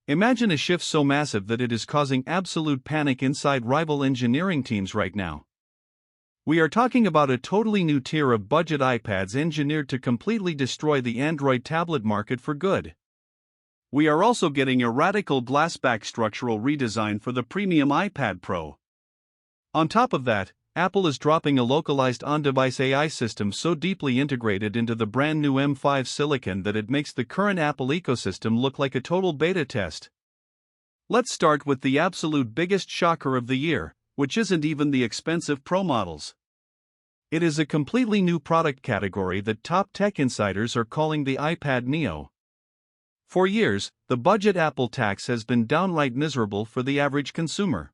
Imagine a shift so massive that it is causing absolute panic inside rival engineering teams right now. We are talking about a totally new tier of budget iPads engineered to completely destroy the Android tablet market for good. We are also getting a radical glass-back structural redesign for the premium iPad Pro. On top of that, Apple is dropping a localized on-device AI system so deeply integrated into the brand new M5 silicon that it makes the current Apple ecosystem look like a total beta test. Let's start with the absolute biggest shocker of the year, which isn't even the expensive Pro models. It is a completely new product category that top tech insiders are calling the iPad Neo. For years, the budget Apple tax has been downright miserable for the average consumer.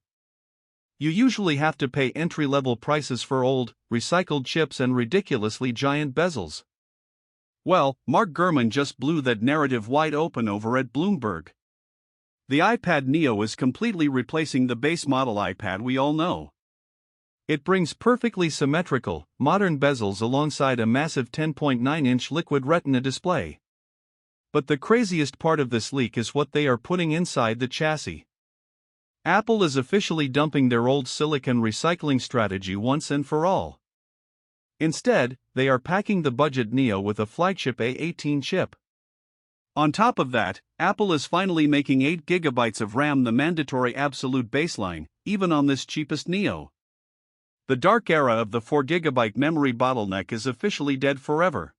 You usually have to pay entry-level prices for old, recycled chips and ridiculously giant bezels. Well, Mark Gurman just blew that narrative wide open over at Bloomberg. The iPad Neo is completely replacing the base model iPad we all know. It brings perfectly symmetrical, modern bezels alongside a massive 10.9-inch liquid retina display. But the craziest part of this leak is what they are putting inside the chassis. Apple is officially dumping their old silicon recycling strategy once and for all. Instead, they are packing the budget Neo with a flagship A18 chip. On top of that, Apple is finally making 8GB of RAM the mandatory absolute baseline, even on this cheapest Neo. The dark era of the 4GB memory bottleneck is officially dead forever.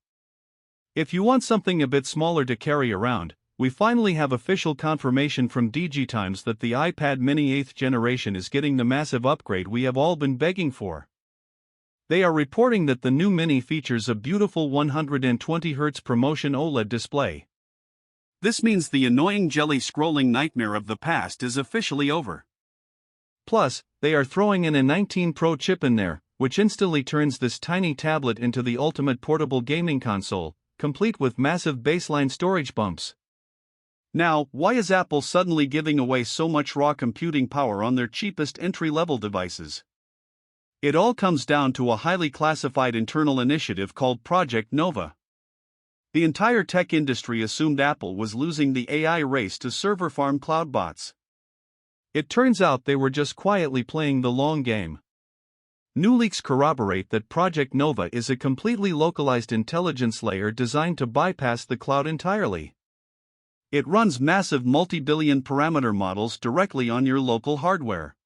If you want something a bit smaller to carry around, we finally have official confirmation from DigiTimes that the iPad mini 8th generation is getting the massive upgrade we have all been begging for. They are reporting that the new mini features a beautiful 120Hz ProMotion OLED display. This means the annoying jelly scrolling nightmare of the past is officially over. Plus, they are throwing in a A19 Pro chip in there, which instantly turns this tiny tablet into the ultimate portable gaming console, complete with massive baseline storage bumps. Now, why is Apple suddenly giving away so much raw computing power on their cheapest entry-level devices? It all comes down to a highly classified internal initiative called Project Nova. The entire tech industry assumed Apple was losing the AI race to server-farm cloud bots. It turns out they were just quietly playing the long game. New leaks corroborate that Project Nova is a completely localized intelligence layer designed to bypass the cloud entirely. It runs massive multi-billion parameter models directly on your local hardware.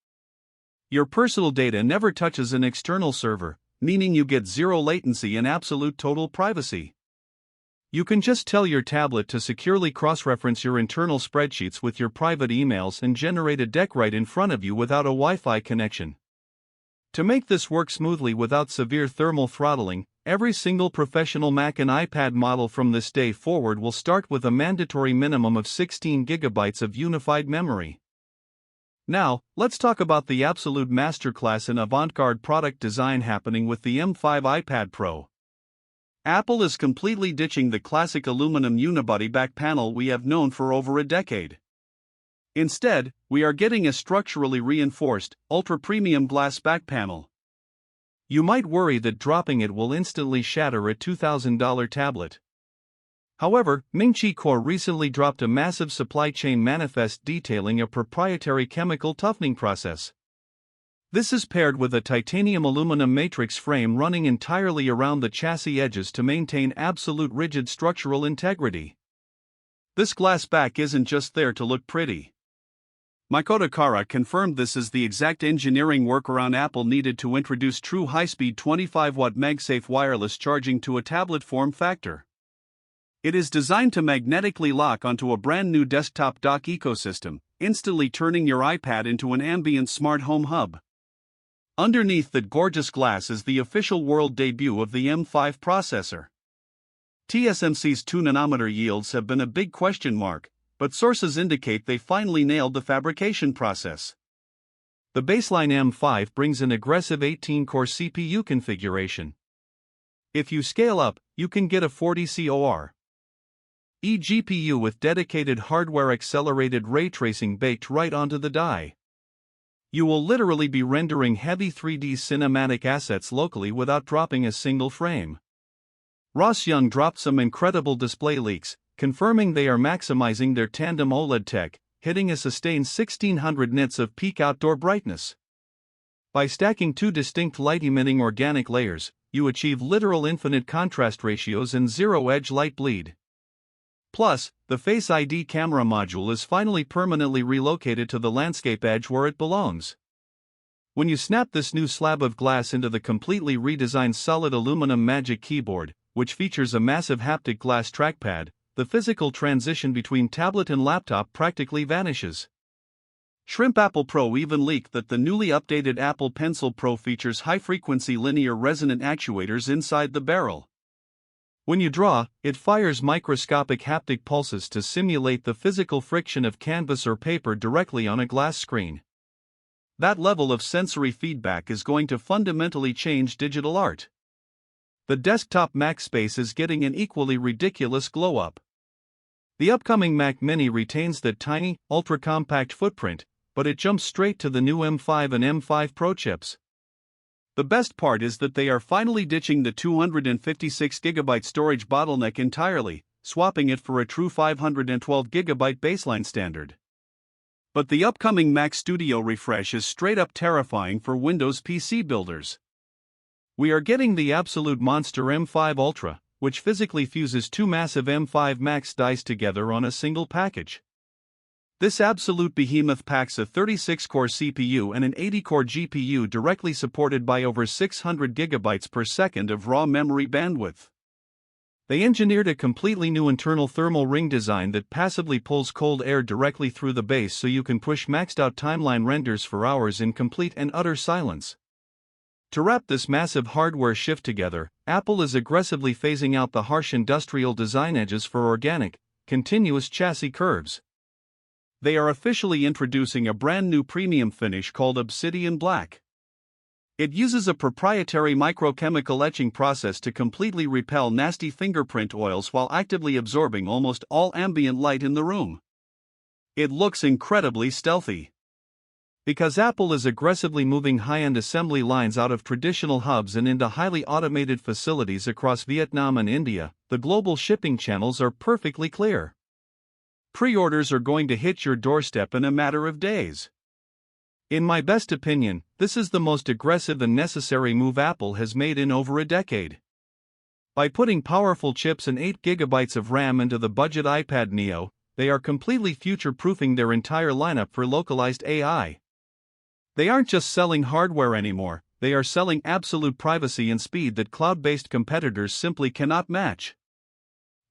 Your personal data never touches an external server, meaning you get zero latency and absolute total privacy. You can just tell your tablet to securely cross-reference your internal spreadsheets with your private emails and generate a deck right in front of you without a Wi-Fi connection. To make this work smoothly without severe thermal throttling, every single professional Mac and iPad model from this day forward will start with a mandatory minimum of 16GB of unified memory. Now, let's talk about the absolute masterclass in avant-garde product design happening with the M5 iPad Pro. Apple is completely ditching the classic aluminum unibody back panel we have known for over a decade. Instead, we are getting a structurally reinforced, ultra-premium glass back panel. You might worry that dropping it will instantly shatter a $2,000 tablet. However, Ming-Chi Kuo recently dropped a massive supply chain manifest detailing a proprietary chemical toughening process. This is paired with a titanium aluminum matrix frame running entirely around the chassis edges to maintain absolute rigid structural integrity. This glass back isn't just there to look pretty. Makoto Kara confirmed this is the exact engineering workaround Apple needed to introduce true high-speed 25-watt MagSafe wireless charging to a tablet form factor. It is designed to magnetically lock onto a brand new desktop dock ecosystem, instantly turning your iPad into an ambient smart home hub. Underneath that gorgeous glass is the official world debut of the M5 processor. TSMC's 2nm yields have been a big question mark, but sources indicate they finally nailed the fabrication process. The baseline M5 brings an aggressive 18-core CPU configuration. If you scale up, you can get a 40 COR eGPU with dedicated hardware-accelerated ray tracing baked right onto the die. You will literally be rendering heavy 3D cinematic assets locally without dropping a single frame. Ross Young dropped some incredible display leaks, confirming they are maximizing their tandem OLED tech, hitting a sustained 1600 nits of peak outdoor brightness. By stacking two distinct light-emitting organic layers, you achieve literal infinite contrast ratios and zero-edge light bleed. Plus, the Face ID camera module is finally permanently relocated to the landscape edge where it belongs. When you snap this new slab of glass into the completely redesigned solid aluminum Magic Keyboard, which features a massive haptic glass trackpad, the physical transition between tablet and laptop practically vanishes. Shrimp Apple Pro even leaked that the newly updated Apple Pencil Pro features high-frequency linear resonant actuators inside the barrel. When you draw, it fires microscopic haptic pulses to simulate the physical friction of canvas or paper directly on a glass screen. That level of sensory feedback is going to fundamentally change digital art. The desktop Mac space is getting an equally ridiculous glow-up. The upcoming Mac Mini retains that tiny, ultra-compact footprint, but it jumps straight to the new M5 and M5 Pro chips. The best part is that they are finally ditching the 256GB storage bottleneck entirely, swapping it for a true 512GB baseline standard. But the upcoming Mac Studio refresh is straight up terrifying for Windows PC builders. We are getting the absolute monster M5 Ultra, which physically fuses two massive M5 Max dies together on a single package. This absolute behemoth packs a 36-core CPU and an 80-core GPU directly supported by over 600 GB per second of raw memory bandwidth. They engineered a completely new internal thermal ring design that passively pulls cold air directly through the base so you can push maxed-out timeline renders for hours in complete and utter silence. To wrap this massive hardware shift together, Apple is aggressively phasing out the harsh industrial design edges for organic, continuous chassis curves. They are officially introducing a brand new premium finish called Obsidian Black. It uses a proprietary microchemical etching process to completely repel nasty fingerprint oils while actively absorbing almost all ambient light in the room. It looks incredibly stealthy. Because Apple is aggressively moving high-end assembly lines out of traditional hubs and into highly automated facilities across Vietnam and India, the global shipping channels are perfectly clear. Pre-orders are going to hit your doorstep in a matter of days. In my best opinion, this is the most aggressive and necessary move Apple has made in over a decade. By putting powerful chips and 8GB of RAM into the budget iPad Neo, they are completely future-proofing their entire lineup for localized AI. They aren't just selling hardware anymore, they are selling absolute privacy and speed that cloud-based competitors simply cannot match.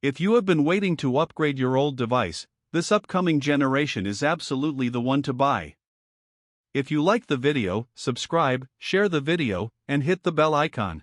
If you have been waiting to upgrade your old device, this upcoming generation is absolutely the one to buy. If you like the video, subscribe, share the video, and hit the bell icon.